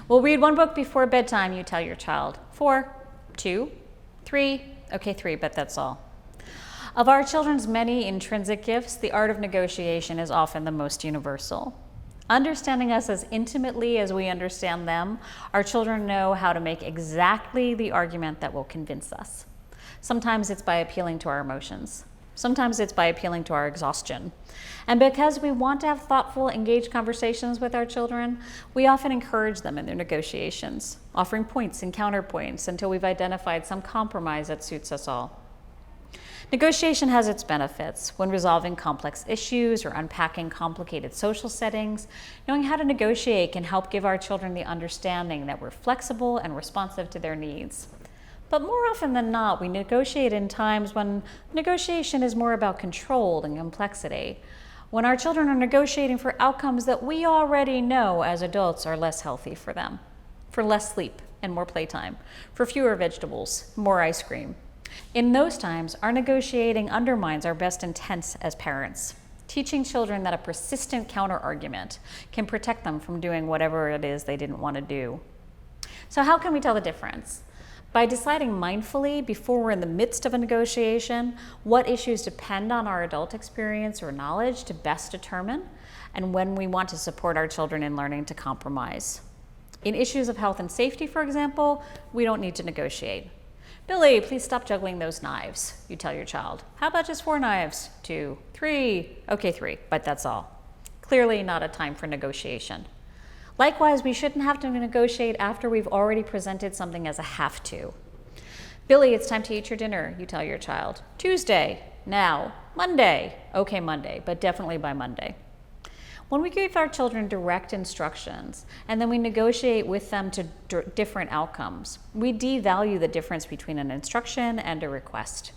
We'll read one book before bedtime, you tell your child. 4, 2, 3, okay, 3, but that's all. Of our children's many intrinsic gifts, the art of negotiation is often the most universal. Understanding us as intimately as we understand them, our children know how to make exactly the argument that will convince us. Sometimes it's by appealing to our emotions. Sometimes it's by appealing to our exhaustion. And because we want to have thoughtful, engaged conversations with our children, we often encourage them in their negotiations, offering points and counterpoints until we've identified some compromise that suits us all. Negotiation has its benefits. When resolving complex issues or unpacking complicated social settings, knowing how to negotiate can help give our children the understanding that we're flexible and responsive to their needs. But more often than not, we negotiate in times when negotiation is more about control and complexity, when our children are negotiating for outcomes that we already know as adults are less healthy for them, for less sleep and more playtime, for fewer vegetables, more ice cream. In those times, our negotiating undermines our best intents as parents, teaching children that a persistent counter-argument can protect them from doing whatever it is they didn't want to do. So how can we tell the difference? By deciding mindfully before we're in the midst of a negotiation what issues depend on our adult experience or knowledge to best determine, and when we want to support our children in learning to compromise. In issues of health and safety, for example, we don't need to negotiate. Billy, please stop juggling those knives, you tell your child. How about just 4 knives? 2, 3, okay, 3, but that's all. Clearly not a time for negotiation. Likewise, we shouldn't have to negotiate after we've already presented something as a have to. Billy, it's time to eat your dinner, you tell your child. Tuesday, now. Monday, okay, Monday, but definitely by Monday. When we give our children direct instructions and then we negotiate with them to different outcomes, we devalue the difference between an instruction and a request.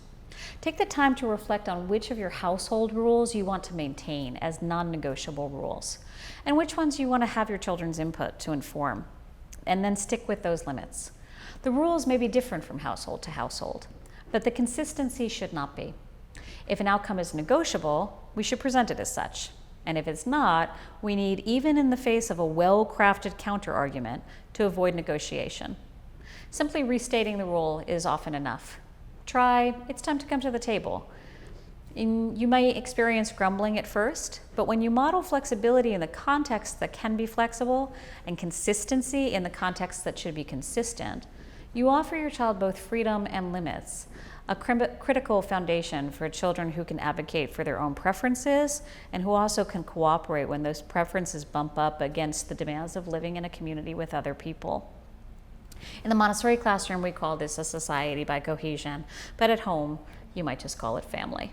Take the time to reflect on which of your household rules you want to maintain as non-negotiable rules, and which ones you want to have your children's input to inform, and then stick with those limits. The rules may be different from household to household, but the consistency should not be. If an outcome is negotiable, we should present it as such. And if it's not, we need, even in the face of a well-crafted counter-argument, to avoid negotiation. Simply restating the rule is often enough. Try, it's time to come to the table. You may experience grumbling at first, but when you model flexibility in the context that can be flexible and consistency in the context that should be consistent, you offer your child both freedom and limits, a critical foundation for children who can advocate for their own preferences and who also can cooperate when those preferences bump up against the demands of living in a community with other people. In the Montessori classroom, we call this a society by cohesion, but at home, you might just call it family.